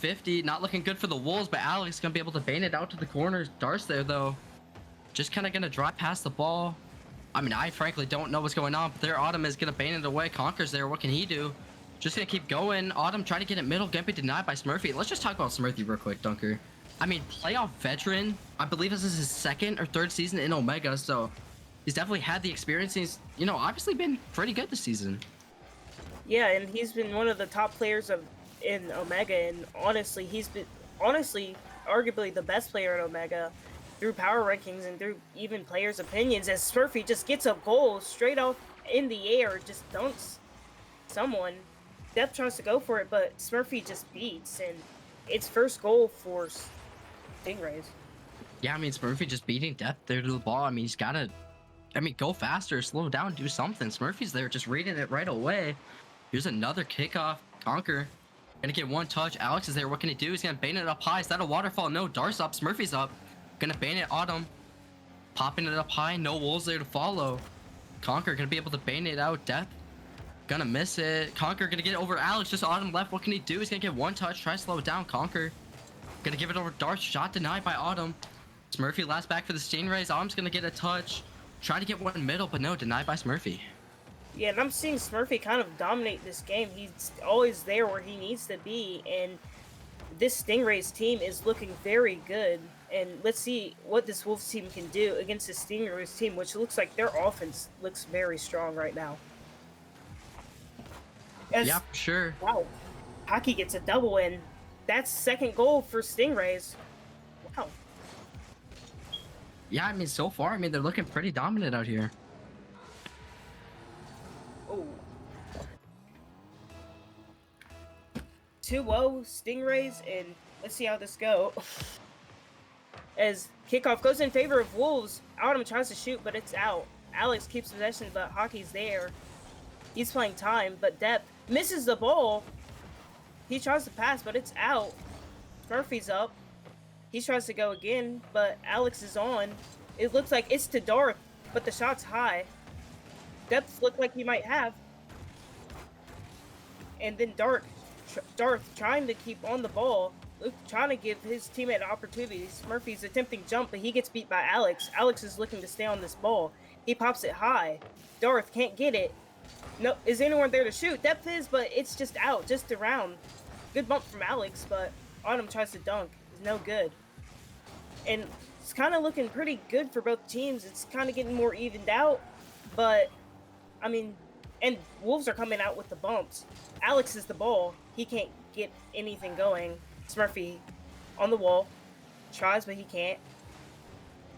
50-50. Not looking good for the Wolves, but Alex gonna be able to bait it out to the corners. Darce there, though. Just kind of gonna drive past the ball. I mean, I frankly don't know what's going on, but their Autumn is gonna bait it away. Conquer's there. What can he do? Just gonna keep going. Autumn trying to get it middle. Gonna be denied by Smurfy. Let's just talk about Smurfy real quick, Dunker. I mean, playoff veteran. I believe this is his second or third season in Omega, so he's definitely had the experience. He's, you know, obviously been pretty good this season. Yeah, and he's been one of the top players in Omega, and honestly, he's been arguably the best player in Omega through power rankings and through even players' opinions. As Smurfy just gets a goal straight off in the air, just dunks someone. Depp tries to go for it, but Smurfy just beats, and it's first goal for Stingrays. Yeah, I mean, Smurfy just beating Depp there to the ball. I mean, he's gotta, go faster, slow down, do something. Smurfy's there just reading it right away. Here's another kickoff. Conquer gonna get one touch. Alex is there. What can he do? He's gonna bait it up high. Is that a waterfall? No. Darce up. Smurfy's up. Gonna bait it. Autumn popping it up high. No Wolves there to follow. Conquer gonna be able to bait it out. Death gonna miss it. Conquer gonna get it over Alex. Just Autumn left. What can he do? He's gonna get one touch. Try to slow it down. Conquer gonna give it over Darce. Shot denied by Autumn. Smurfy last back for the Stingrays. Autumn's gonna get a touch. Try to get one middle, but no. Denied by Smurfy. Yeah, and I'm seeing Smurfy kind of dominate this game. He's always there where he needs to be, and this Stingrays team is looking very good. And let's see what this Wolves team can do against the Stingrays team, which looks like their offense looks very strong right now. Yeah, for sure. Wow. Hockey gets a double in. That's second goal for Stingrays. Wow. Yeah, I mean, so far, I mean, they're looking pretty dominant out here. Oh. 2-0 Stingrays, and let's see how this goes. As kickoff goes in favor of Wolves, Autumn tries to shoot, but it's out. Alex keeps possession, but Hockey's there. He's playing time, but Depp misses the ball. He tries to pass, but it's out. Murphy's up. He tries to go again, but Alex is on. It looks like it's to Darth, but the shot's high. Depth looked like he might have. And then Darth trying to keep on the ball, trying to give his teammate opportunities. Murphy's attempting jump, but he gets beat by Alex. Alex is looking to stay on this ball. He pops it high. Darth can't get it. No, is anyone there to shoot? Depth is, but it's just out, just around. Good bump from Alex, but Autumn tries to dunk. It's no good. And it's kind of looking pretty good for both teams. It's kind of getting more evened out, but I mean, and Wolves are coming out with the bumps. Alex is the ball. He can't get anything going. Smurfy on the wall. Tries, but he can't.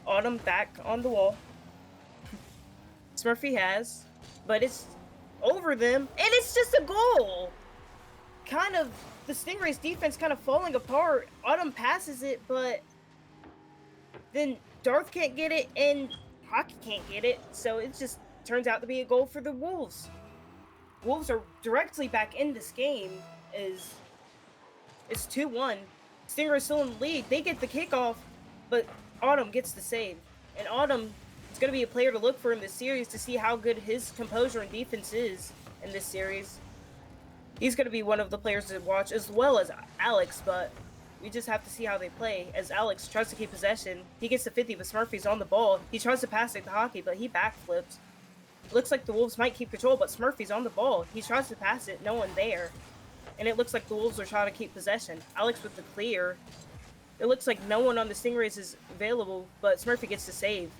Autumn back on the wall. Smurfy has, but it's over them, and it's just a goal. Kind of, the Stingrays defense kind of falling apart. Autumn passes it, but then Darth can't get it, and Hockey can't get it, so it just turns out to be a goal for the Wolves. Wolves are directly back in this game. It's 2-1. Stingrays still in the lead. They get the kickoff, but Autumn gets the save. And Autumn is going to be a player to look for in this series to see how good his composure and defense is in this series. He's going to be one of the players to watch, as well as Alex, but we just have to see how they play. As Alex tries to keep possession, he gets to 50, but Smurfy's on the ball. He tries to pass it to Hockey, but he backflips. Looks like the Wolves might keep control, but Smurfy's on the ball. He tries to pass it, no one there. And it looks like the Wolves are trying to keep possession. Alex with the clear. It looks like no one on the Stingrays is available, but Smurfy gets the save.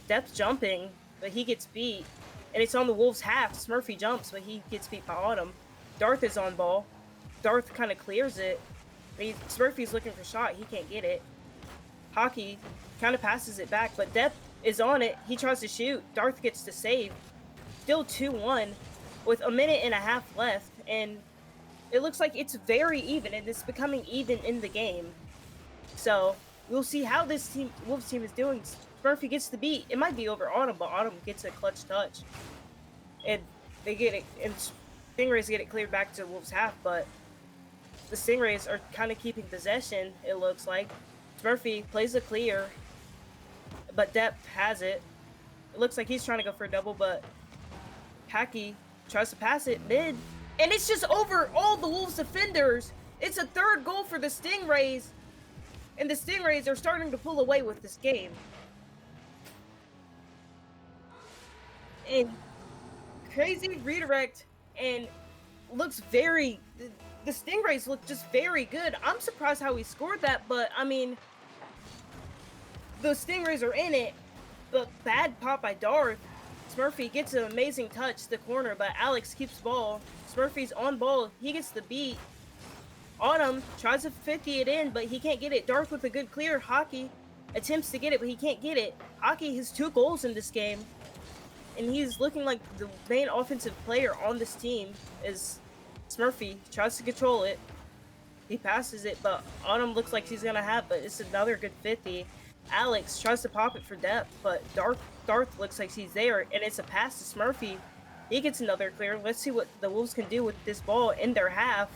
Depth jumping, but he gets beat. And it's on the Wolves' half. Smurfy jumps, but he gets beat by Autumn. Darth is on ball. Darth kind of clears it. Smurfy's looking for a shot. He can't get it. Hockey kind of passes it back, but Depth is on it. He tries to shoot. Darth gets the save. Still 2-1 with a minute and a half left, and it looks like it's very even, and it's becoming even in the game. So we'll see how this Wolves team is doing. Smurfy gets the beat. It might be over Autumn, but Autumn gets a clutch touch, and they get it. And Stingrays get it cleared back to Wolves' half, but the Stingrays are kind of keeping possession. It looks like Smurfy plays a clear, but Depp has it. It looks like he's trying to go for a double, but Hacky tries to pass it mid, and it's just over all the Wolves defenders. It's a third goal for the Stingrays, and the Stingrays are starting to pull away with this game. And crazy redirect, and looks very. The Stingrays look just very good. I'm surprised how he scored that, but I mean, the Stingrays are in it. But bad pop by Darth. Smurfy gets an amazing touch to the corner, but Alex keeps the ball. Smurfy's on ball. He gets the beat. Autumn tries to 50 it in, but he can't get it. Darth with a good clear. Hockey attempts to get it, but he can't get it. Hockey has 2 goals in this game, and he's looking like the main offensive player on this team. Is Smurfy tries to control it. He passes it, but Autumn looks like she's gonna have, but it's another good 50. Alex tries to pop it for depth, but Darth looks like she's there, and it's a pass to Smurfy. He gets another clear. Let's see what the Wolves can do with this ball in their half.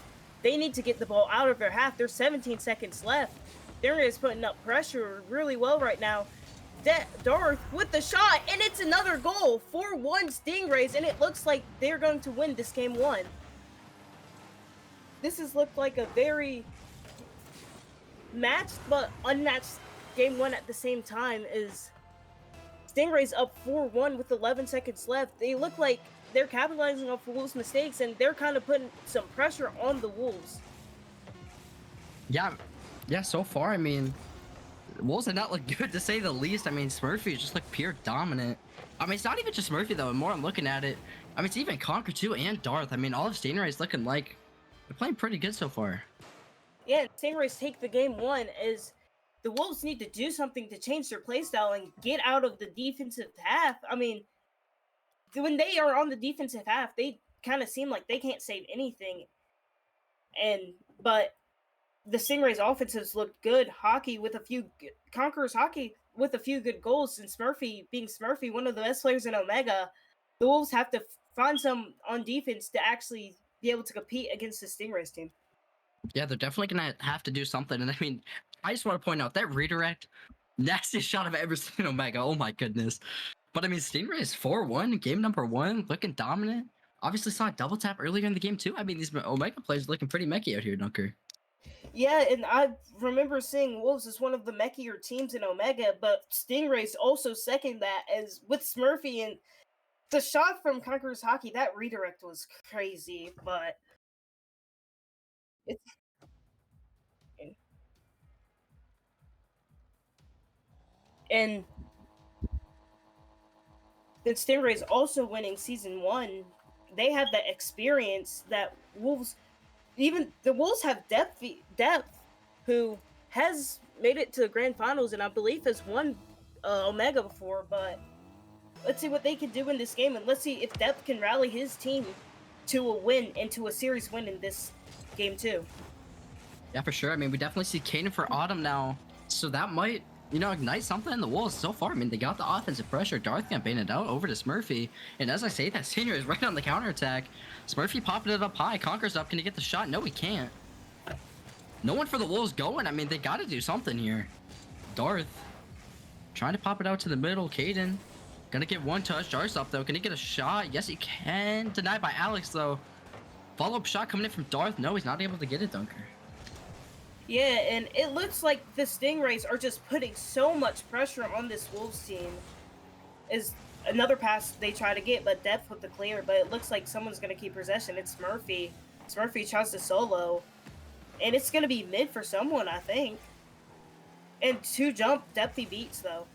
They need to get the ball out of their half. There's 17 seconds left. Stingrays putting up pressure really well right now. Darth with the shot, and it's another goal. 4-1 Stingrays, and it looks like they're going to win this game 1. This has looked like a very matched but unmatched game 1 at the same time. Is Stingrays up 4-1 with 11 seconds left. They look like they're capitalizing off Wolves' mistakes, and they're kind of putting some pressure on the Wolves. Yeah, so far, I mean, Wolves have not looked good to say the least. I mean, Smurfy just like pure dominant. I mean, it's not even just Smurfy though. The more I'm looking at it, I mean, it's even Conquer too and Darth. I mean, all of Stingrays looking like they're playing pretty good so far. Yeah, Stingrays take the game 1 as the Wolves need to do something to change their playstyle and get out of the defensive half. I mean, when they are on the defensive half, they kind of seem like they can't save anything. But the Stingrays' offensives looked good. Conqueror's Hockey with a few good goals, and Smurfy being Smurfy, one of the best players in Omega. The Wolves have to find some on defense to actually be able to compete against the Stingrays team. Yeah, they're definitely gonna have to do something. And I mean, I just want to point out that redirect, nastiest shot I've ever seen in Omega. Oh my goodness. But I mean, Stingrays 4-1, game number 1, looking dominant. Obviously saw a double tap earlier in the game too. I mean, these Omega players looking pretty mechy out here, Dunker. Yeah, and I remember seeing Wolves as one of the mechier teams in Omega, but Stingrays also second that as with Smurfy, and the shot from Conqueror's Hockey, that redirect was crazy, but it's and then Stingrays also winning season 1. They have that experience that Wolves, even the Wolves have depth who has made it to the grand finals and I believe has won Omega before, but let's see what they can do in this game, and let's see if Depth can rally his team to a win and to a series win in this game too. Yeah, for sure. I mean, we definitely see Kaden for Autumn now, so that might, ignite something in the Wolves so far. I mean, they got the offensive pressure. Darth campaign it out over to Smurfy, and as I say, that senior is right on the counterattack. Smurfy popping it up high. Conquer's up. Can he get the shot? No, he can't. No one for the Wolves going. I mean, they got to do something here. Darth trying to pop it out to the middle. Kaden gonna get one touch. Darth's up though. Can he get a shot? Yes, he can. Denied by Alex though. Follow-up shot coming in from Darth. No, he's not able to get it, Dunker. Yeah, and it looks like the Stingrays are just putting so much pressure on this Wolves team. Is another pass they try to get, but Depth with the clear, but it looks like someone's going to keep possession. It's Smurfy. Smurfy tries to solo, and it's going to be mid for someone, I think. And 2 jump, Depthy beats, though.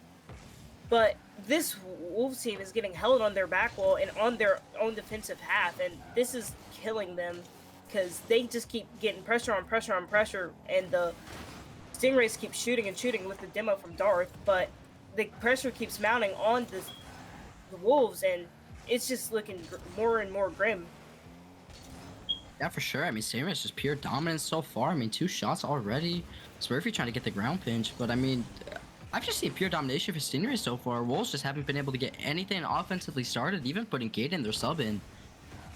But this Wolves team is getting held on their back wall and on their own defensive half, and this is killing them. Because they just keep getting pressure on pressure on pressure, and the Stingrays keep shooting and shooting with the demo from Darth, but the pressure keeps mounting on the Wolves, and it's just looking more and more grim. Yeah, for sure. I mean, Stingrays just pure dominance so far. I mean, 2 shots already. Smurfy trying to get the ground pinch, but I mean, I've just seen pure domination for Stingrays so far. Wolves just haven't been able to get anything offensively started, even putting Gaten, their sub, in.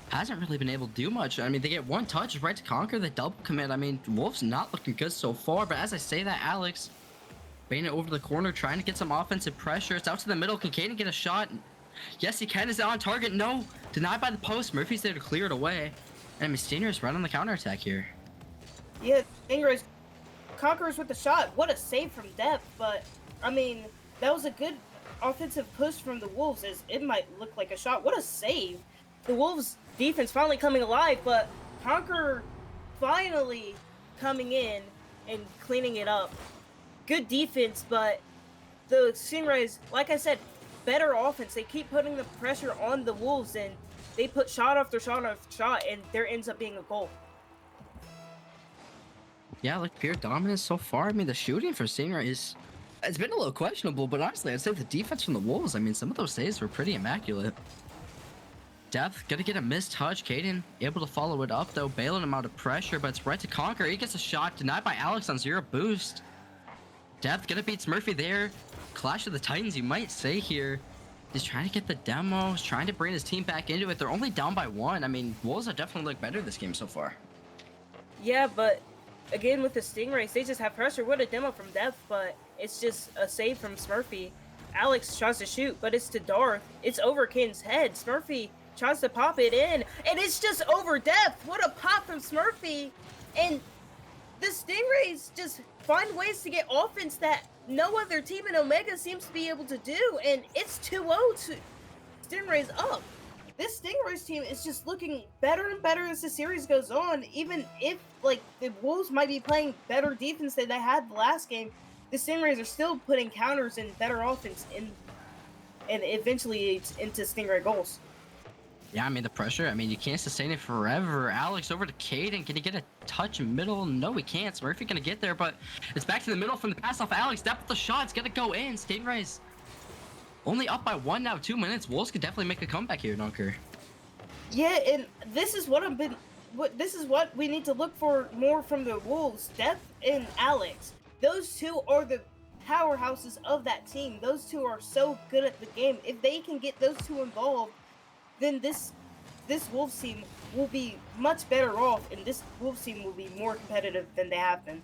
Hasn't really been able to do much. I mean, they get 1 touch right to Conquer the double commit. I mean, Wolves not looking good so far, but as I say that, Alex baiting it over the corner, trying to get some offensive pressure. It's out to the middle. Can Kaden get a shot? Yes, he can. Is it on target? No. Denied by the post. Murphy's there to clear it away. And I mean, Stingrays right on the counterattack here. Yeah, Stingrays Conquerors with the shot. What a save from depth, but I mean, that was a good offensive push from the Wolves as it might look like a shot. What a save. The Wolves defense finally coming alive, but Conqueror finally coming in and cleaning it up. Good defense, but the Stingrays, like I said, better offense. They keep putting the pressure on the Wolves and they put shot after shot after shot and there ends up being a goal. Yeah, like pure dominance so far. I mean, the shooting for Stingrays, it's been a little questionable, but honestly, I'd say the defense from the Wolves, I mean, some of those saves were pretty immaculate. Depth, gonna get a missed touch. Caden able to follow it up, though, bailing him out of pressure, but it's right to Conquer. He gets a shot, denied by Alex on 0 boost. Depth gonna beat Smurfy there. Clash of the Titans, you might say here. He's trying to get the demos, trying to bring his team back into it. They're only down by 1. I mean, Wolves have definitely looked better this game so far. Yeah, but again with the Stingrays, they just have pressure. What a demo from Depth, but it's just a save from Smurfy. Alex tries to shoot, but it's to Darth. It's over Ken's head. Smurfy tries to pop it in, and it's just over Depth. What a pop from Smurfy. And the Stingrays just find ways to get offense that no other team in Omega seems to be able to do, and it's 2-0 to Stingrays up. This Stingrays team is just looking better and better as the series goes on. Even if, like, the Wolves might be playing better defense than they had the last game, the Stingrays are still putting counters and better offense in, and eventually it's into Stingray goals. Yeah, I mean, the pressure, I mean, you can't sustain it forever. Alex over to Caden. Can he get a touch in middle? No, he can't. Smurfy gonna get there, but it's back to the middle from the pass off Alex. Depth of the shot. It's gonna go in. Stingrays only up by 1 now, 2 minutes. Wolves could definitely make a comeback here, Dunker. Yeah, and this is what this is what we need to look for more from the Wolves. Depth and Alex. Those two are the powerhouses of that team. Those two are so good at the game. If they can get those two involved, then this Wolves team will be much better off, and this Wolves team will be more competitive than they have been.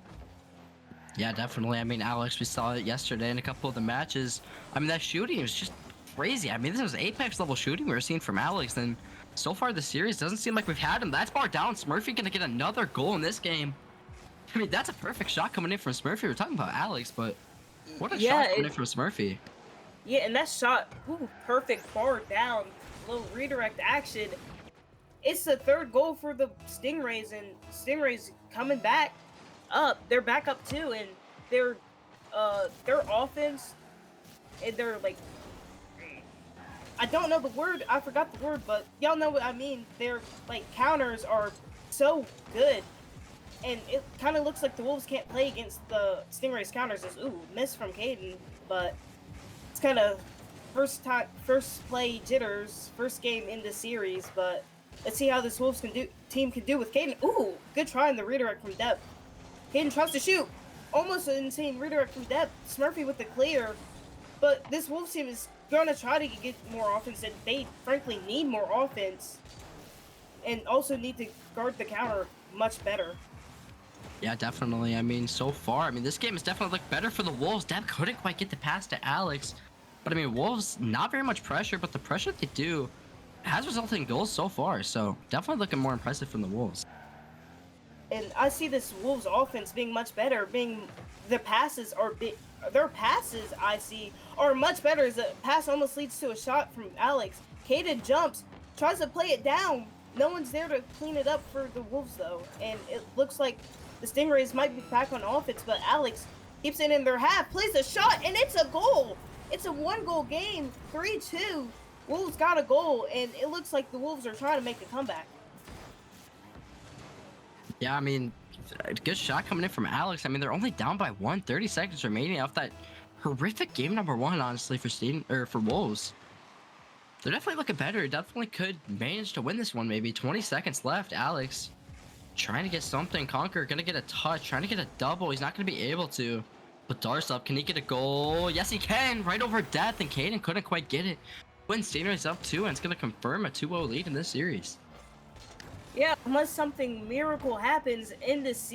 Yeah, definitely. I mean, Alex, we saw it yesterday in a couple of the matches. I mean, that shooting was just crazy. I mean, this was Apex level shooting we were seeing from Alex, and so far the series doesn't seem like we've had him. That's bar down. Smurfy gonna get another goal in this game. I mean, that's a perfect shot coming in from Smurfy. We're talking about Alex, but what a shot coming in from Smurfy. Yeah, and that shot, ooh, perfect bar down, little redirect action. It's the 3rd goal for the Stingrays, and Stingrays coming back up. They're back up too, and their offense and they're like, I don't know the word. I forgot the word, but y'all know what I mean. Their like counters are so good, and it kind of looks like the Wolves can't play against the Stingrays counters. It's miss from Caden, but it's kind of first play jitters, first game in the series. But let's see how this Wolves team can do with Caden. Ooh, good try in the redirect from Depth. Caden tries to shoot, almost an insane redirect from Depth. Smurfy with the clear, but this Wolves team is going to try to get more offense, and they frankly need more offense and also need to guard the counter much better. Yeah, definitely. I mean, so far, I mean, this game has definitely looked better for the Wolves. Deb couldn't quite get the pass to Alex, but I mean, Wolves, not very much pressure, but the pressure they do has resulted in goals so far, so definitely looking more impressive from the Wolves. And I see this Wolves offense being much better, their passes I see are much better as a pass almost leads to a shot from Alex. Caden jumps, tries to play it down. No one's there to clean it up for the Wolves though. And it looks like the Stingrays might be back on offense, but Alex keeps it in their half, plays a shot, and it's a goal. It's a 1-goal game, 3-2. Wolves got a goal, and it looks like the Wolves are trying to make a comeback. Yeah, I mean, a good shot coming in from Alex. I mean, they're only down by 1, 30 seconds remaining off that horrific game number 1, honestly, for Wolves. They're definitely looking better. Definitely could manage to win this one, maybe. 20 seconds left. Alex trying to get something. Conquer gonna get a touch, trying to get a double. He's not gonna be able to. But Darce up, can he get a goal? Yes, he can. Right over Death, and Caden couldn't quite get it. When Stingrays up 2, and it's gonna confirm a 2-0 lead in this series. Yeah, unless something miracle happens in this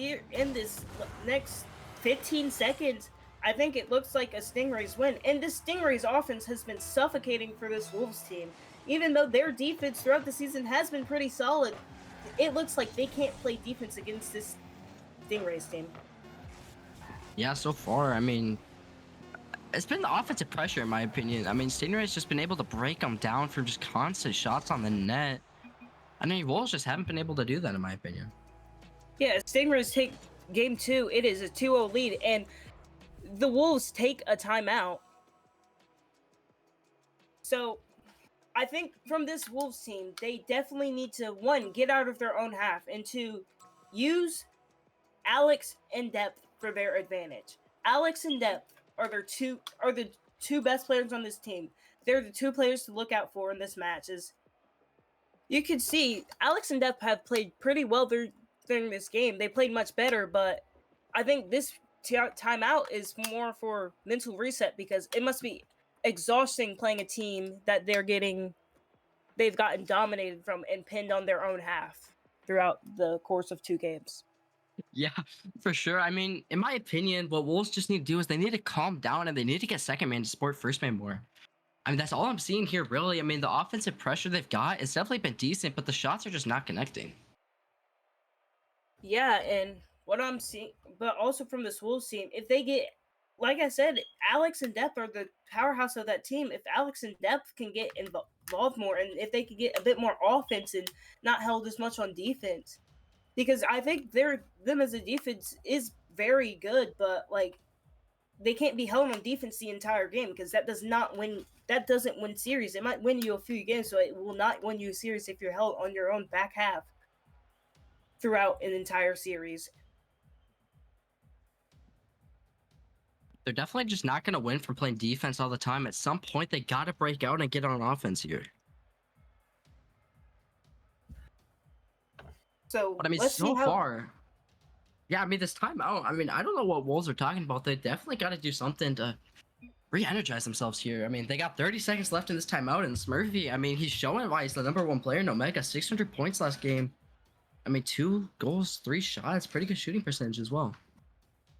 next 15 seconds, I think it looks like a Stingrays win. And this Stingrays offense has been suffocating for this Wolves team. Even though their defense throughout the season has been pretty solid, it looks like they can't play defense against this Stingrays team. Yeah, so far, I mean, it's been the offensive pressure, in my opinion. I mean, Stingray's just been able to break them down from just constant shots on the net. I mean, Wolves just haven't been able to do that, in my opinion. Yeah, Stingrays take game 2. It is a 2-0 lead, and the Wolves take a timeout. So I think from this Wolves team, they definitely need to, one, get out of their own half, and two, use Alex and Depth for their advantage. Alex and Depth are the two best players on this team. They're the two players to look out for in this match. As you can see, Alex and Depth have played pretty well during this game. They played much better, but I think this timeout is more for mental reset, because it must be exhausting playing a team that they've gotten dominated from and pinned on their own half throughout the course of 2 games. Yeah, for sure. I mean, in my opinion, what Wolves just need to do is they need to calm down and they need to get second man to support first man more. I mean, that's all I'm seeing here, really. I mean, the offensive pressure they've got, it's definitely been decent, but the shots are just not connecting. Yeah, and what I'm seeing, but also from this Wolves team, if they get, like I said, Alex and Depth are the powerhouse of that team. If Alex and Depth can get involved more, and if they could get a bit more offense and not held as much on defense, because I think them as a defense is very good, but like they can't be held on defense the entire game, because that doesn't win series. It might win you a few games, so it will not win you a series if you're held on your own back half throughout an entire series. They're definitely just not going to win from playing defense all the time. At some point, they got to break out and get on offense here. So, But I mean, so far, yeah, I mean, this timeout, I mean, I don't know what Wolves are talking about. They definitely got to do something to re-energize themselves here. I mean, they got 30 seconds left in this timeout, and Smurfy, I mean, he's showing why he's the #1 player in Omega. 600 points last game. I mean, 2 goals, 3 shots, pretty good shooting percentage as well.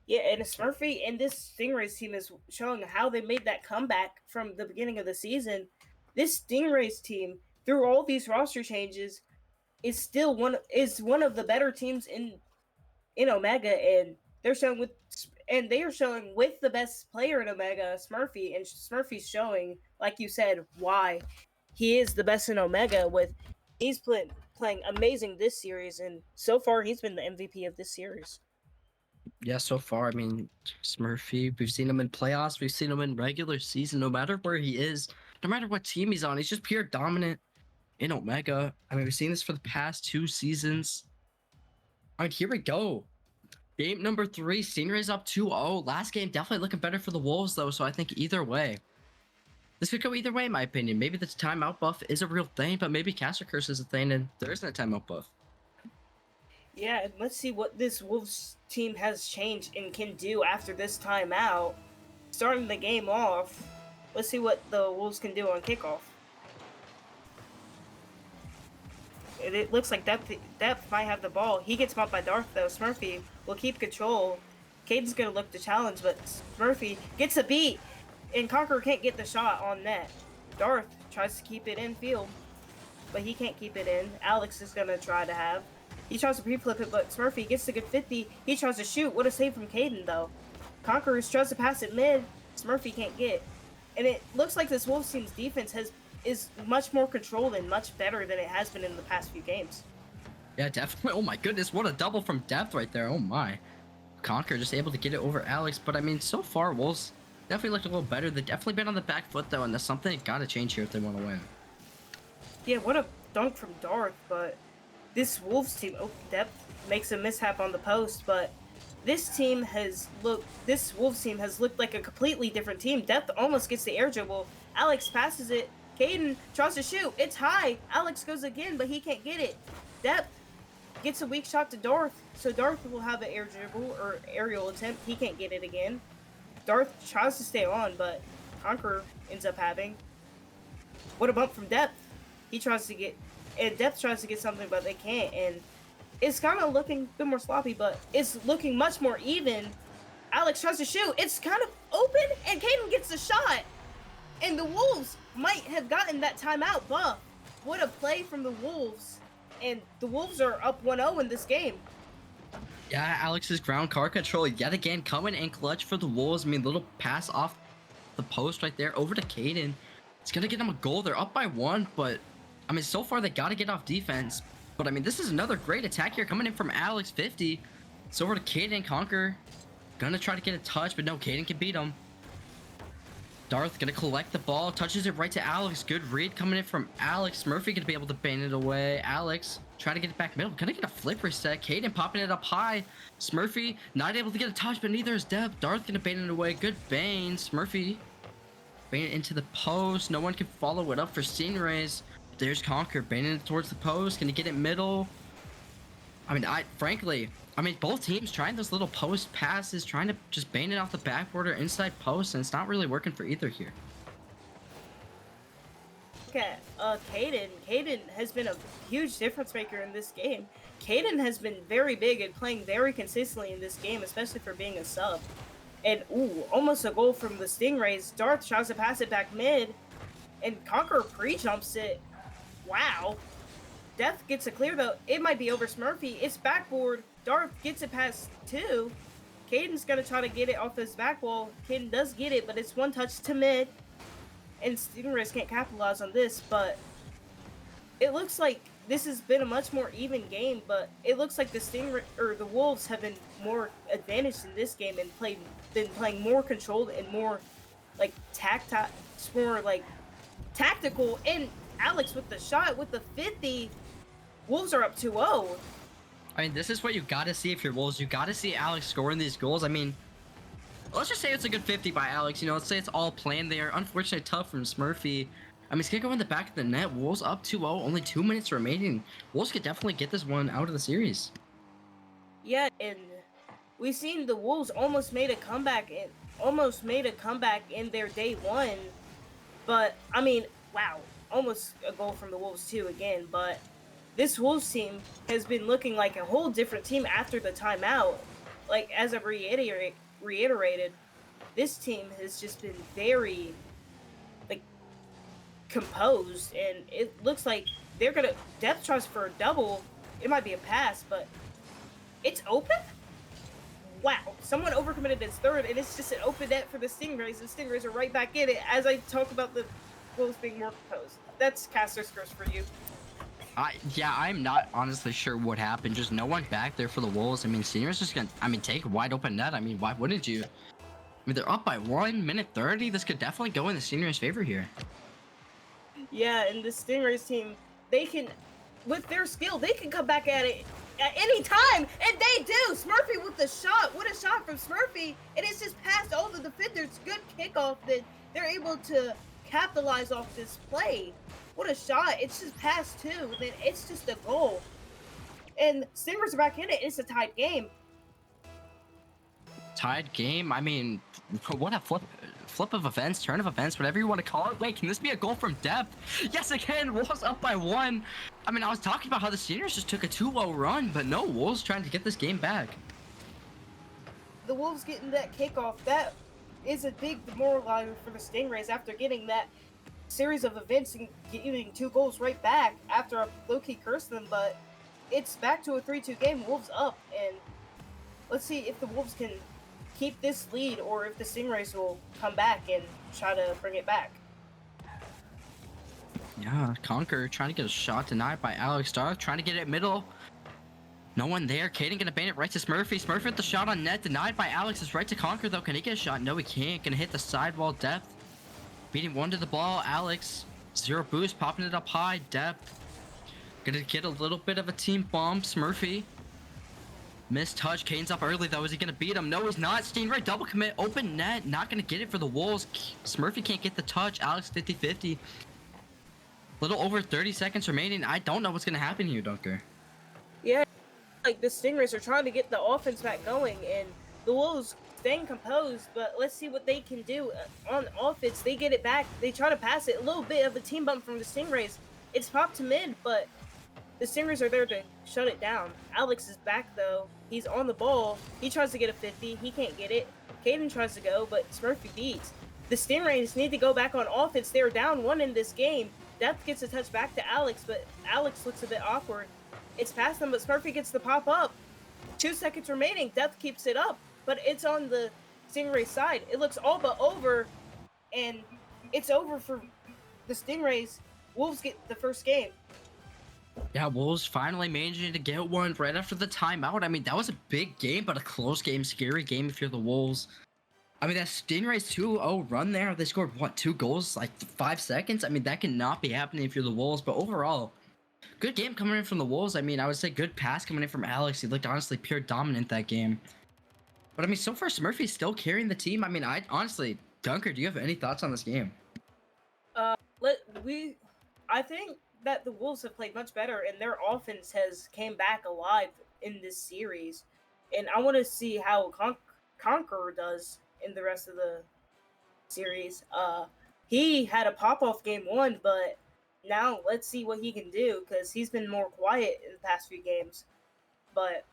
Yeah, and Smurfy and this Stingrays team is showing how they made that comeback from the beginning of the season. This Stingrays team, through all these roster changes, is still one of the better teams in Omega, and they are showing with the best player in Omega, Smurfy, and Smurfy's showing, like you said, why he is the best in Omega. He's playing amazing this series, and so far he's been the MVP of this series. Yeah, so far, I mean, Smurfy, we've seen him in playoffs, we've seen him in regular season, no matter where he is, no matter what team he's on, he's just pure dominant in Omega. I mean, we've seen this for the past 2 seasons. All right, here we go. Game number 3, Stingrays up 2-0. Last game definitely looking better for the Wolves, though, so I think either way. This could go either way, in my opinion. Maybe the timeout buff is a real thing, but maybe Caster Curse is a thing, and there isn't a timeout buff. Yeah, and let's see what this Wolves team has changed and can do after this timeout. Starting the game off, let's see what the Wolves can do on kickoff. It looks like Depth might have the ball. He gets bumped by Darth, though. Smurfy will keep control. Caden's going to look to challenge, but Smurfy gets a beat, and Conqueror can't get the shot on net. Darth tries to keep it in field, but he can't keep it in. Alex is going to try to have. He tries to pre-flip it, but Smurfy gets a good 50. He tries to shoot. What a save from Caden, though. Conqueror tries to pass it mid. Smurfy can't get. And it looks like this Wolves team's defense is much more controlled and much better than it has been in the past few games. Yeah, definitely. Oh my goodness, what a double from Depth right there. Oh my. Conquer just able to get it over Alex, but I mean, so far, Wolves definitely looked a little better. They've definitely been on the back foot, though, and that's something they gotta change here if they want to win. Yeah, what a dunk from Darth, but this Wolves team, Depth makes a mishap on the post, but this Wolves team has looked like a completely different team. Depth almost gets the air dribble. Alex passes it. Caden tries to shoot. It's high. Alex goes again, but he can't get it. Depth gets a weak shot to Darth, so Darth will have an air dribble or aerial attempt. He can't get it again. Darth tries to stay on, but Conqueror ends up having. What a bump from Depth. Depth tries to get something, but they can't, and it's kind of looking a bit more sloppy, but it's looking much more even. Alex tries to shoot. It's kind of open, and Caden gets the shot. And the Wolves might have gotten that timeout buff. What a play from the Wolves. And the Wolves are up 1-0 in this game. Yeah, Alex's ground car control yet again coming in clutch for the Wolves. I mean, little pass off the post right there over to Caden. It's gonna get them a goal. They're up by 1, but I mean, so far they gotta get off defense. But I mean, this is another great attack here coming in from Alex 50. It's over to Caden Conquer. Gonna try to get a touch, but no, Caden can beat him. Darth gonna collect the ball, touches it right to Alex. Good read coming in from Alex. Murphy gonna be able to bang it away. Alex trying to get it back middle. Gonna get a flip reset. Caden popping it up high. Smurfy not able to get a touch, but neither is Dev. Darth gonna bang it away. Good bang. Smurfy bang it into the post. No one can follow it up for Stingrays. There's Conquer banging it towards the post. Gonna get it middle. I mean, frankly, both teams trying those little post passes, trying to just bang it off the backboard or inside post, and it's not really working for either here. Okay, Caden has been a huge difference maker in this game. Caden has been very big and playing very consistently in this game, especially for being a sub. And ooh, almost a goal from the Stingrays. Darth tries to pass it back mid, and Conqueror pre-jumps it. Wow. Death gets a clear though. It might be over Smurfy. It's backboard. Darth gets it past 2. Caden's gonna try to get it off his back wall. Caden does get it, but it's one touch to mid. And Stingrays can't capitalize on this, but it looks like this has been a much more even game, but it looks like the Wolves have been more advantaged in this game and been playing more controlled and more like tactical. And Alex with the shot with the 50. Wolves are up 2-0. I mean, this is what you gotta see if you're Wolves. You gotta see Alex scoring these goals. I mean, let's just say it's a good 50 by Alex. You know, let's say it's all planned there. Unfortunately, tough from Smurfy. I mean, it's gonna go in the back of the net. Wolves up 2-0. Only 2 minutes remaining. Wolves could definitely get this one out of the series. Yeah, and we've seen the Wolves almost made a comeback in their day 1. But I mean, wow, almost a goal from the Wolves too again. But this Wolves team has been looking like a whole different team after the timeout. Like, as I've reiterated, this team has just been very, like, composed, and it looks like they're gonna depth trust for a double. It might be a pass, but it's open. Wow, someone overcommitted his third, and it's just an open net for the Stingrays. The Stingrays are right back in it as I talk about the Wolves being more composed. That's caster's curse for you. Yeah, I'm not honestly sure what happened. Just no one back there for the Wolves. I mean, Senior's just gonna, take a wide open net. I mean, why wouldn't you? I mean, they're up by 1 minute 30. This could definitely go in the Senior's favor here. Yeah, and the Stingrays team, they can, with their skill, they can come back at it at any time, and they do. Smurfy with the shot. What a shot from Smurfy, and it's just past all the defenders. Good kickoff that they're able to capitalize off this play. What a shot. It's just past 2, then it's just a goal. And Stingers are back in it. It's a tied game. Tied game? I mean, what a flip of events, turn of events, whatever you want to call it. Wait, can this be a goal from depth? Yes, again, Wolves up by 1. I mean, I was talking about how the Seniors just took a 2-0 run, but no, Wolves trying to get this game back. The Wolves getting that kickoff, that is a big demoralizer for the Stingrays after getting that series of events and getting 2 goals right back after I low-key cursed them, but it's back to a 3-2 game. Wolves up, and let's see if the Wolves can keep this lead or if the Stingrays will come back and try to bring it back. Yeah, Conquer trying to get a shot denied by Alex Stark, trying to get it middle. No one there. Caden gonna bang it right to Smurfy. Smurfy with the shot on net, denied by Alex. It's right to Conquer though. Can he get a shot? No, he can't. Gonna hit the sidewall depth. Beating 1 to the ball, Alex. 0 boost, popping it up high, depth. Gonna get a little bit of a team bomb, Smurfy. Missed touch, Caden's up early though. Is he gonna beat him? No, he's not. Stingray double commit, open net. Not gonna get it for the Wolves. Smurfy can't get the touch. Alex 50-50. Little over 30 seconds remaining. I don't know what's gonna happen here, Dunker. Yeah, like the Stingrays are trying to get the offense back going, and the Wolves staying composed, but let's see what they can do on offense. They get it back. They try to pass it. A little bit of a team bump from the Stingrays. It's popped to mid, but the Stingrays are there to shut it down. Alex is back, though. He's on the ball. He tries to get a 50. He can't get it. Caden tries to go, but Smurfy beats. The Stingrays need to go back on offense. They're down 1 in this game. Depth gets a touch back to Alex, but Alex looks a bit awkward. It's past them, but Smurfy gets the pop up. 2 seconds remaining. Death keeps it up, but it's on the Stingray side. It looks all but over, and it's over for the Stingrays. Wolves get the first game. Yeah, Wolves finally managing to get one right after the timeout. I mean, that was a big game, but a close game, scary game if you're the Wolves. I mean, that Stingrays 2-0 run there, they scored, what, 2 goals, like 5 seconds? I mean, that cannot be happening if you're the Wolves, but overall, good game coming in from the Wolves. I mean, I would say good pass coming in from Alex. He looked honestly pure dominant that game. But I mean, so far, Smurfy's still carrying the team. I mean, honestly, Dunker, do you have any thoughts on this game? I think that the Wolves have played much better, and their offense has came back alive in this series. And I want to see how Conqueror does in the rest of the series. He had a pop-off game 1, but now let's see what he can do, because he's been more quiet in the past few games. But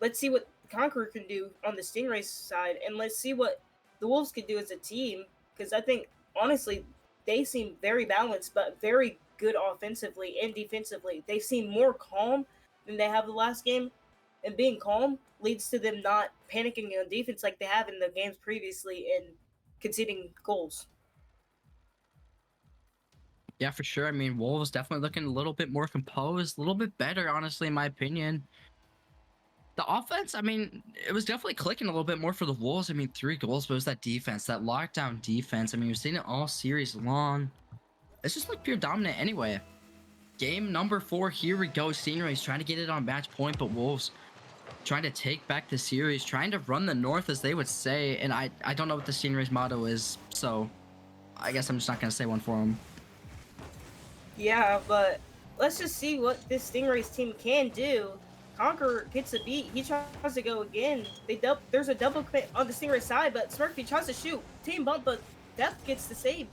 let's see what Conqueror can do on the Stingrays side, and let's see what the Wolves can do as a team, because I think, honestly, they seem very balanced, but very good offensively and defensively. They seem more calm than they have the last game, and being calm leads to them not panicking on defense like they have in the games previously and conceding goals. Yeah, for sure. I mean, Wolves definitely looking a little bit more composed, a little bit better, honestly, in my opinion. The offense, I mean, it was definitely clicking a little bit more for the Wolves. I mean, 3 goals, but it was that defense, that lockdown defense. I mean, we've seen it all series long. It's just like pure dominant anyway. Game number 4, here we go. Stingrays trying to get it on match point, but Wolves trying to take back the series, trying to run the North, as they would say. And I don't know what the Stingrays motto is, so I guess I'm just not going to say one for them. Yeah, but let's just see what this Stingrays team can do. Conqueror gets a beat. He tries to go again. There's a double commit on the Stingray side, but Smurfy tries to shoot. Team bump, but Death gets the save.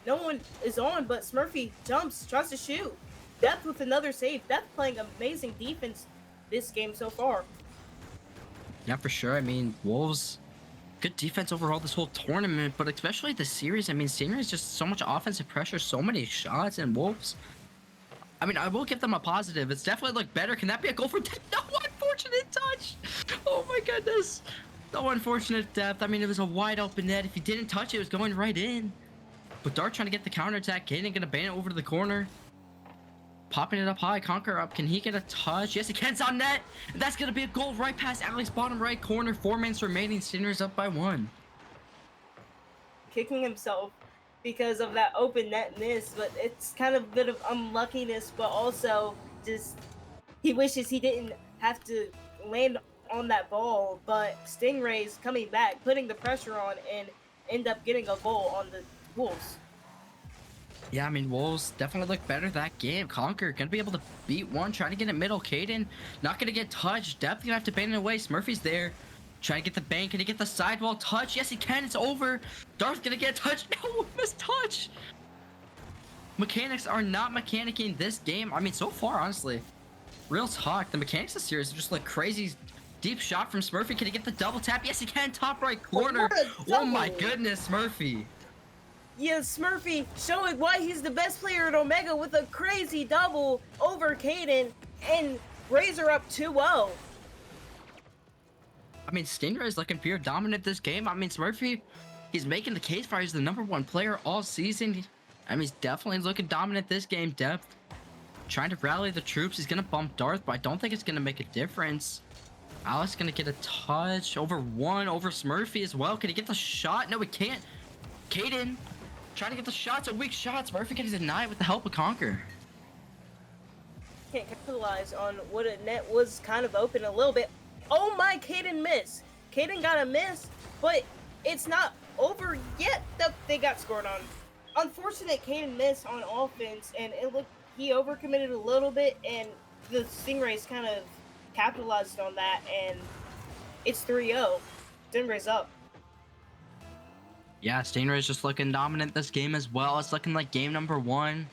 No one is on, but Smurfy jumps, tries to shoot. Death with another save. Death playing amazing defense this game so far. Yeah, for sure. I mean, Wolves, good defense overall this whole tournament, but especially the series. I mean, Stingrays just so much offensive pressure, so many shots, and Wolves, I mean, I will give them a positive. It's definitely looked better. Can that be a goal for Depth? No unfortunate touch. Oh my goodness. No unfortunate Depth. I mean, it was a wide open net. If he didn't touch it, it was going right in. But Dart trying to get the counterattack. Kaden gonna ban it over to the corner. Popping it up high. Conquer up. Can he get a touch? Yes, he can. It's on net. And that's gonna be a goal right past Alex bottom right corner. 4 minutes remaining. Stingrays up by 1. Kicking himself because of that open net miss, but it's kind of a bit of unluckiness, but also just he wishes he didn't have to land on that ball. But Stingrays coming back, putting the pressure on, and end up getting a goal on the Wolves. Yeah, I mean, Wolves definitely look better that game. Conquer gonna be able to beat one, trying to get it middle. Kaden not gonna get touched. Depth gonna have to ban it away. Smurfy's there. Trying to get the bank. Can he get the sidewall touch? Yes, he can. It's over. Darth gonna get touched. No, missed touch. Mechanics are not mechanicking this game. I mean, so far, honestly. Real talk. The mechanics of the series are just like crazy. Deep shot from Smurfy. Can he get the double tap? Yes, he can. Top right corner. Oh my goodness, Smurfy. Yeah, Smurfy showing why he's the best player at Omega with a crazy double over Kaden and Razor up 2-0. I mean, Stingrays looking pure dominant this game. I mean, Smurfy, he's making the case for he's the #1 player all season. I mean, he's definitely looking dominant this game. Depth trying to rally the troops. He's gonna bump Darth, but I don't think it's gonna make a difference. Alex gonna get a touch over Smurfy as well. Can he get the shot? No, he can't. Kaden trying to get the shots. A weak shot. Smurfy can deny it with the help of Conquer. Can't capitalize on what a net was kind of open a little bit. Oh my, Kaden missed. Kaden got a miss, but it's not over yet. They got scored on. Unfortunate Kaden miss on offense, and it looked he overcommitted a little bit, and the Stingrays kind of capitalized on that, and it's 3-0. Stingrays up. Yeah, Stingray's just looking dominant this game as well. It's looking like game #1.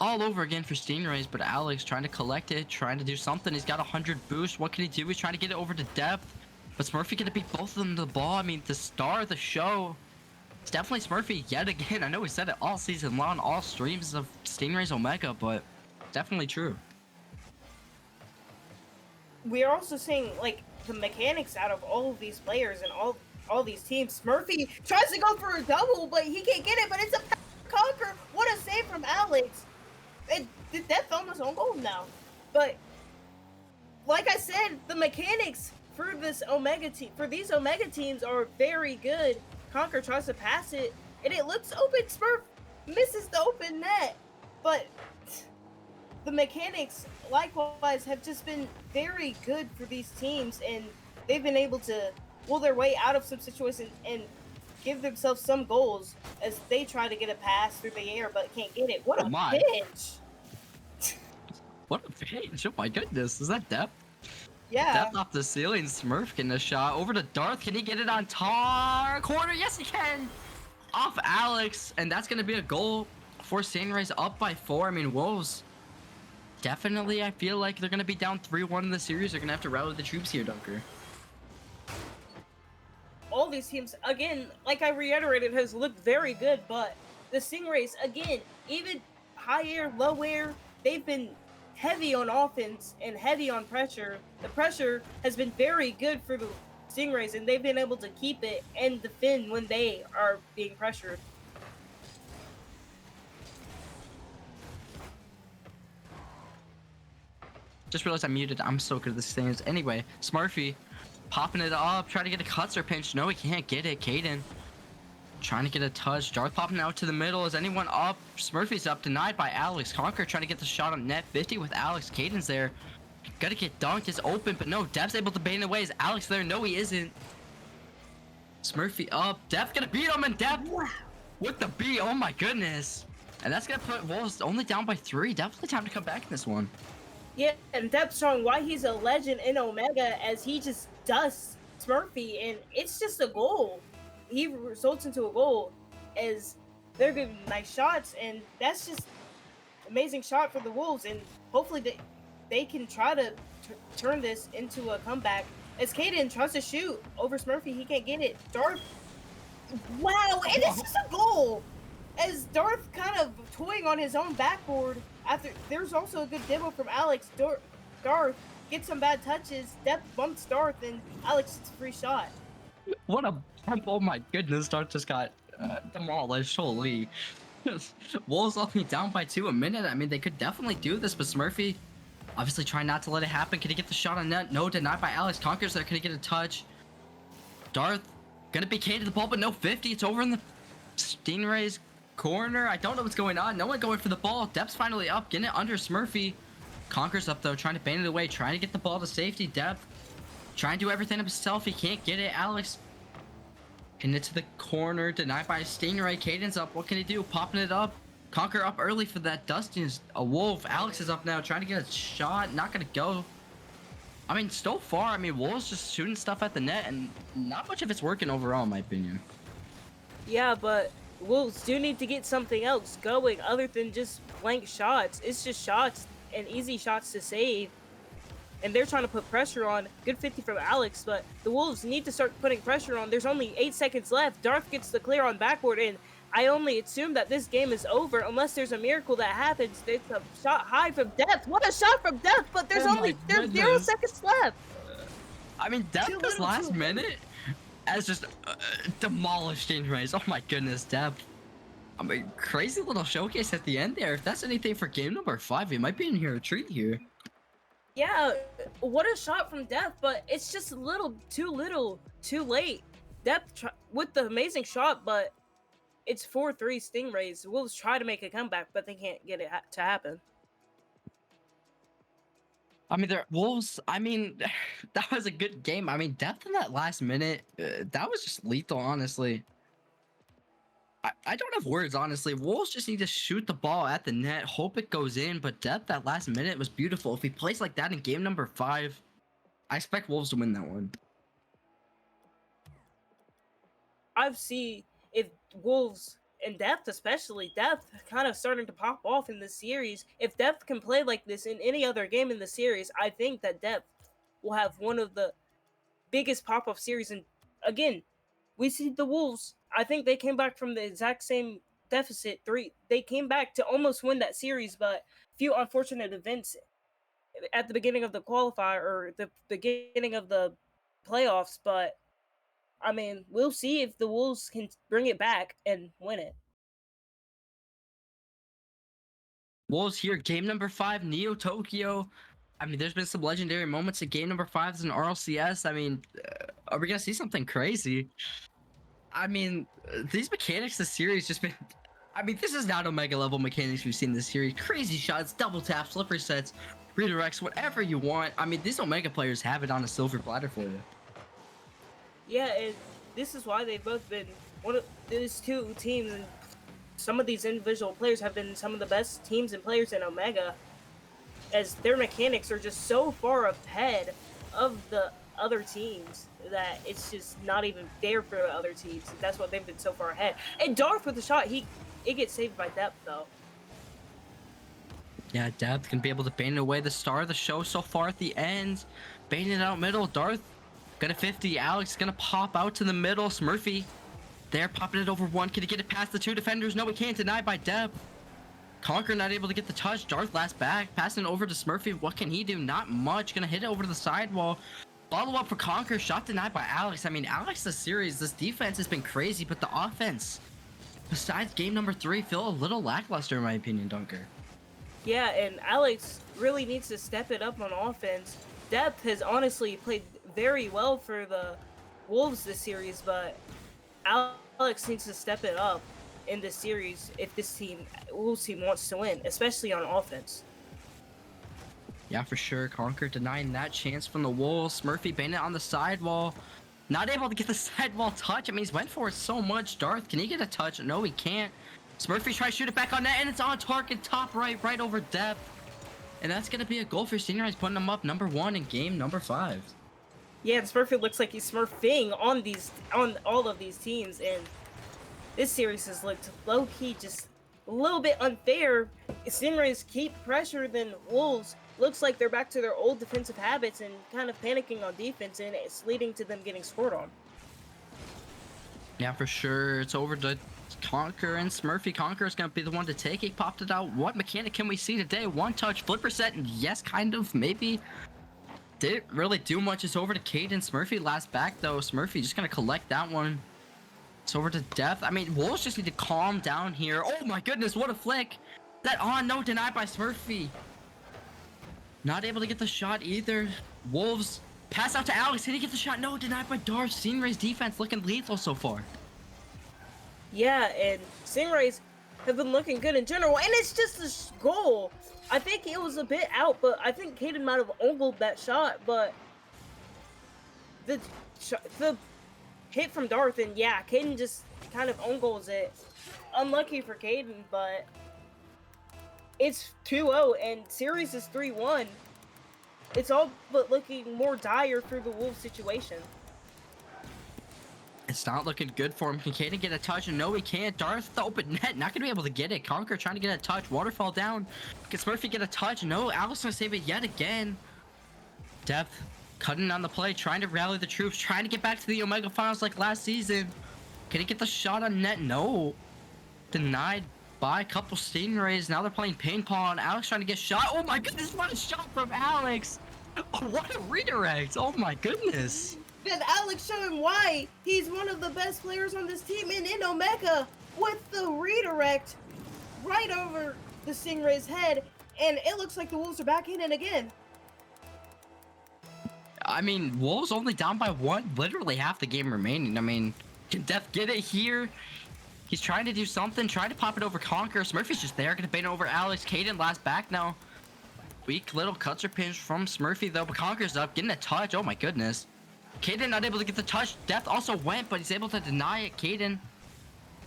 All over again for Stingrays, but Alex trying to collect it, trying to do something. He's got 100 boost. What can he do? He's trying to get it over to Depth. But Smurfy gonna beat both of them to the ball. I mean, the star of the show, it's definitely Smurfy yet again. I know we said it all season long, all streams of Stingrays Omega, but definitely true. we are also seeing like the mechanics out of all of these players and all these teams. Murphy tries to go for a double, but he can't get it. But it's a conquer. What a save from Alex! And the Death almost on goal now. But like I said, the mechanics for this these Omega teams are very good. Conquer tries to pass it, and it looks open. Smurf misses the open net, but the mechanics likewise have just been very good for these teams, and they've been able to pull their way out of some situations and give themselves some goals as they try to get a pass through the air but can't get it. What Oh a my. pitch! What a pitch. Oh my goodness. Is that depth? Yeah. Depth off the ceiling. Smurf getting a shot. Over to Darth. Can he get it on tar corner? Yes, he can. Off Alex. And that's going to be a goal for Stingrays up by 4. I mean, Wolves. Definitely, I feel like they're going to be down 3-1 in the series. They're going to have to rally the troops here, Dunker. All these teams, again, like I reiterated, has looked very good, but the Stingrays, again, even high air, low air, they've been heavy on offense and heavy on pressure. The pressure has been very good for the Stingrays, and they've been able to keep it and defend when they are being pressured. Just realized I muted. I'm so good at this thing. Anyway, Smurfy popping it up, trying to get a cuts or pinch. No, he can't get it. Caden trying to get a touch. Darth popping out to the middle. Is anyone up? Smurfy's up. Denied by Alex. Conquer trying to get the shot on net 50 with Alex. Caden's there. Gotta get dunked. It's open, but no. Dev's able to bait it away. Is Alex there? No, he isn't. Smurfy up. Dev gonna beat him, and Dev with the beat. Oh my goodness. And that's gonna put Wolves only down by 3. Definitely time to come back in this one. Yeah, and Depth showing why he's a legend in Omega as he just dusts Smurfy, and it's just a goal. He results into a goal as they're giving nice shots, and that's just amazing shot for the Wolves, and hopefully they can try to turn this into a comeback. As Caden tries to shoot over Smurfy, he can't get it. Darth, wow, and it's just a goal! As Darth kind of toying on his own backboard. After there's also a good demo from Alex. Darth gets some bad touches. Depth bumps Darth, and Alex gets a free shot. What a bump. Oh my goodness. Darth just got demolished. Holy. Wolves only down by 2 a minute. I mean, they could definitely do this, but Smurfy obviously trying not to let it happen. Can he get the shot on net? No, denied by Alex. Conquers there. Can he get a touch? Darth gonna be catered the ball, but no 50. It's over in the Stingrays corner. I don't know what's going on. No one going for the ball. Depth's finally up, getting it under Smurfy. Conquers up though, trying to bang it away, trying to get the ball to safety. Depth trying to do everything himself. He can't get it. Alex getting it to the corner, denied by Stingray. Caden's up. What can he do? Popping it up. Conquer up early for that. Dustin's a wolf. Alex is up now, trying to get a shot. Not gonna go. I mean, so far, I mean, Wolves just shooting stuff at the net, and not much of it's working overall, in my opinion. Yeah, but Wolves do need to get something else going other than just blank shots. It's just shots and easy shots to save. And they're trying to put pressure on. Good 50 from Alex, but the Wolves need to start putting pressure on. There's only 8 seconds left. Darth gets the clear on backboard, and I only assume that this game is over unless there's a miracle that happens. It's a shot high from Depth. What a shot from Depth, but there's there's 0 seconds left. I mean, Depth this last minute as just demolished Stingrays. Oh my goodness, Depth. I mean, crazy little showcase at the end there. If that's anything for game number 5, we might be in here a treat here. Yeah, what a shot from Depth, but it's just little, too late. Depth with the amazing shot, but it's 4-3 Stingrays. Wolves try to make a comeback, but they can't get it to happen. I mean, Wolves, I mean, that was a good game. I mean, Depth in that last minute, that was just lethal, honestly. I don't have words, honestly. Wolves just need to shoot the ball at the net, hope it goes in, but Depth that last minute was beautiful. If he plays like that in game number 5, I expect Wolves to win that one. I've seen if Wolves and Depth, especially Depth, kind of starting to pop off in this series. If Depth can play like this in any other game in the series, I think that Depth will have one of the biggest pop-off series. And again, we see the Wolves. I think they came back from the exact same deficit 3. They came back to almost win that series, but a few unfortunate events at the beginning of the qualifier or the beginning of the playoffs, but I mean, we'll see if the Wolves can bring it back and win it. Wolves here, game number 5, Neo Tokyo. I mean, there's been some legendary moments in game number 5 in RLCS. I mean, are we gonna see something crazy? I mean, these mechanics this series just been. I mean, this is not Omega level mechanics we've seen this series. Crazy shots, double taps, slippery sets, redirects, whatever you want. I mean, these Omega players have it on a silver platter for you. Yeah, and this is why they've both been one of these two teams, and some of these individual players have been some of the best teams and players in Omega, as their mechanics are just so far ahead of the other teams that it's just not even fair for the other teams. That's why they've been so far ahead. And Darth with the shot, it gets saved by Depth though. Yeah, Depth can be able to bane away the star of the show so far at the end. Bane it out middle. Darth got a 50. Alex gonna pop out to the middle. Smurfy there, popping it over one. Can he get it past the 2 defenders? No, he can't. Denied by Depth. Conquer not able to get the touch. Darth last back. Passing it over to Smurfy. What can he do? Not much. Gonna hit it over to the sidewall. Follow up for Conquer. Shot denied by Alex. I mean, Alex, this series, this defense has been crazy, but the offense, besides game number 3, feel a little lackluster in my opinion, Dunker. Yeah, and Alex really needs to step it up on offense. Depth has honestly played very well for the Wolves this series, but Alex needs to step it up in this series if this Wolves team wants to win, especially on offense. Yeah, for sure. Conquer denying that chance from the Wolves. Smurfy banned it on the sidewall. Not able to get the sidewall touch. I mean, he's went for it so much. Darth, can he get a touch? No, he can't. Smurfy tries to shoot it back on net, and it's on target, top right over Depth. And that's going to be a goal for Stingrays, putting them up number 1 in game number 5. Yeah, and Smurfy looks like he's smurfing on all of these teams, and this series has looked low-key just a little bit unfair. Stingrays keep pressure, then Wolves looks like they're back to their old defensive habits and kind of panicking on defense, and it's leading to them getting scored on. Yeah, for sure. It's over to Conquer and Smurfy. Conquer is going to be the one to take it. Popped it out. What mechanic can we see today? One touch, flipper set, and yes, kind of, maybe. Didn't really do much. It's over to Caden. Smurfy last back, though. Smurfy just going to collect that one. It's over to Depth. I mean, Wolves just need to calm down here. Oh my goodness, what a flick. That on, no, denied by Smurfy. Not able to get the shot either. Wolves pass out to Alex. Did he get the shot? No, denied by Darth. Stingrays defense looking lethal so far. Yeah, and Stingrays have been looking good in general, and it's just a goal. I think it was a bit out, but I think Caden might have angled that shot, but the hit from Darth, and yeah, Caden just kind of angles it. Unlucky for Caden, but it's 2-0, and series is 3-1. It's all but looking more dire for the Wolves situation. It's not looking good for him. Can Caden get a touch? And no, he can't. Darth, the open net, not going to be able to get it. Conquer trying to get a touch. Waterfall down. Can Smurfy get a touch? No, Alex going to save it yet again. Depth cutting on the play, trying to rally the troops, trying to get back to the Omega Finals like last season. Can he get the shot on net? No. Denied by a couple Stingrays. Now they're playing paintball, and Alex trying to get shot. Oh my goodness, what a shot from Alex. Oh, what a redirect. Oh my goodness. Then Alex showing why he's one of the best players on this team in Omega with the redirect right over the Stingray's head, and it looks like the Wolves are back in it again. I mean, Wolves only down by 1, literally half the game remaining. I mean, can Depth get it here? He's trying to do something, trying to pop it over Conquer. Smurfy's just there, gonna bait it over Alex. Caden last back now. Weak little cuts or pinch from Smurfy though, but Conquer's up, getting a touch. Oh my goodness. Caden not able to get the touch. Depth also went, but he's able to deny it. Caden,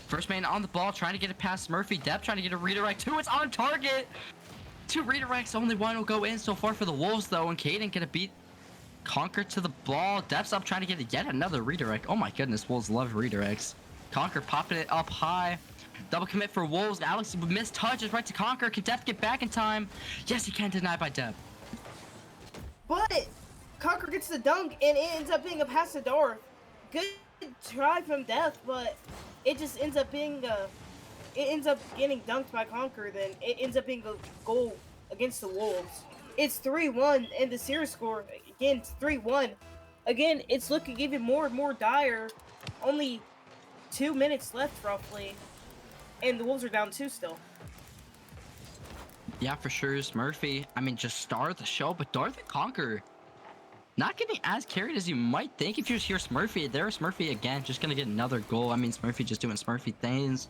first man on the ball, trying to get it past Smurfy. Depth trying to get a redirect. 2, it's on target. 2 redirects, only 1 will go in so far for the Wolves though, and Caden gonna beat Conquer to the ball. Depth's up trying to get yet another redirect. Oh my goodness, Wolves love redirects. Conquer popping it up high. Double commit for Wolves. Alex with missed touches right to Conquer. Can Depth get back in time? Yes, he can. Deny by Depth. But Conquer gets the dunk, and it ends up being a pass to Darth. Good try from Depth, but it just ends up being it ends up getting dunked by Conquer. Then it ends up being a goal against the Wolves. It's 3-1, and the series score, again, it's 3-1. Again, it's looking even more and more dire. Only 2 minutes left, roughly. And the Wolves are down 2 still. Yeah, for sure. Smurfy, I mean, just star of the show, but Darth and Conquer not getting as carried as you might think if you just hear Smurfy. There's Smurfy again, just gonna get another goal. I mean, Smurfy just doing Smurfy things.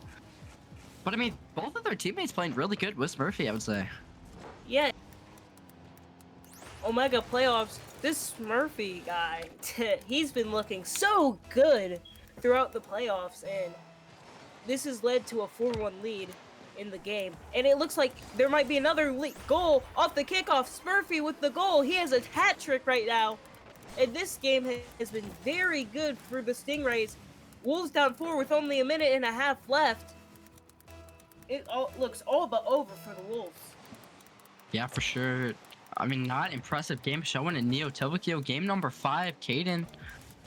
But I mean, both of their teammates playing really good with Smurfy, I would say. Yeah. Omega playoffs, this Smurfy guy, he's been looking so good throughout the playoffs, and this has led to a 4-1 lead in the game. And it looks like there might be another goal off the kickoff. Smurfy with the goal. He has a hat trick right now. And this game has been very good for the Stingrays. Wolves down 4 with only a minute and a half left. It all looks all but over for the Wolves. Yeah, for sure. I mean, not impressive game showing in Neo Tokyo. Game number 5, Caden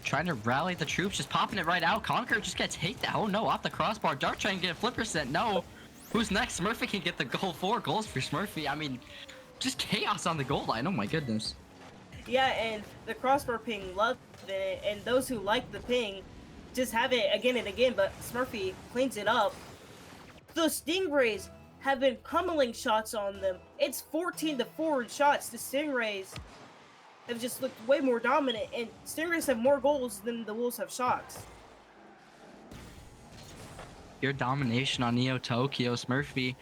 trying to rally the troops, just popping it right out. Conquer just gets taken. Oh no, off the crossbar. Dark trying to get a flipper set. No. Who's next? Smurfy can get the goal. 4 goals for Smurfy. I mean, just chaos on the goal line. Oh my goodness. Yeah, and the crossbar ping loved it, and those who like the ping just have it again and again, but Smurfy cleans it up. The Stingrays have been pummeling shots on them. It's 14-4 in shots. The Stingrays have just looked way more dominant, and Stingrays have more goals than the Wolves have shots. Your domination on Neo Tokyo. Smurfy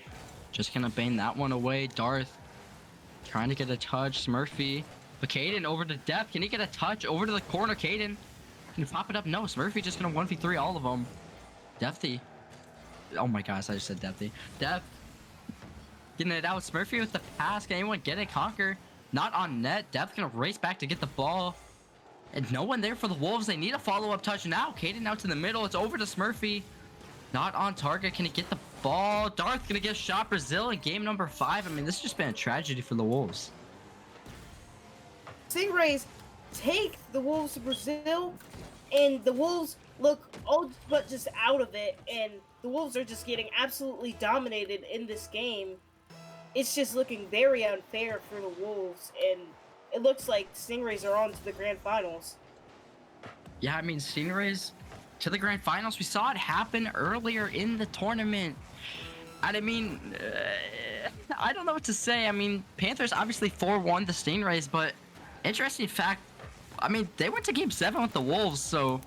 just gonna bang that one away. Darth trying to get a touch. Smurfy. But Caden over to depth. Can he get a touch? Over to the corner. Caden. Can he pop it up? No. Smurfy just gonna 1v3 all of them. Depthy. Oh my gosh, I just said Depthy. Depth. Getting it out. Smurfy with the pass. Can anyone get it? Conquer. Not on net. Depth gonna race back to get the ball. And no one there for the Wolves. They need a follow-up touch now. Caden out to the middle. It's over to Smurfy. Not on target. Can he get the ball? Darth gonna get shot. Brazil in game number 5. I mean, this has just been a tragedy for the Wolves. Stingrays take the Wolves to Brazil, and the Wolves look all but just out of it, and the Wolves are just getting absolutely dominated in this game. It's just looking very unfair for the Wolves, and it looks like Stingrays are on to the grand finals. Yeah, I mean, Stingrays to the grand finals. We saw it happen earlier in the tournament. And I mean, I don't know what to say. I mean, Panthers obviously 4-1 the Stingrays, but interesting fact, I mean, they went to game 7 with the Wolves, so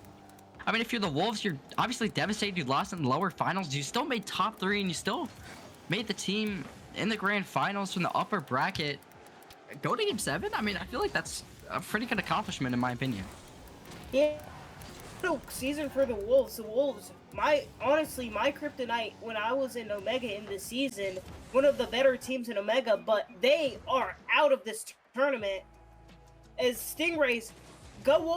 I mean, if you're the Wolves, you're obviously devastated you lost in the lower finals. You still made top 3, and you still made the team in the grand finals from the upper bracket. Go to game 7? I mean, I feel like that's a pretty good accomplishment in my opinion. Yeah. Season for the Wolves. The Wolves, honestly, my kryptonite when I was in Omega in this season, one of the better teams in Omega, but they are out of this tournament as Stingrays go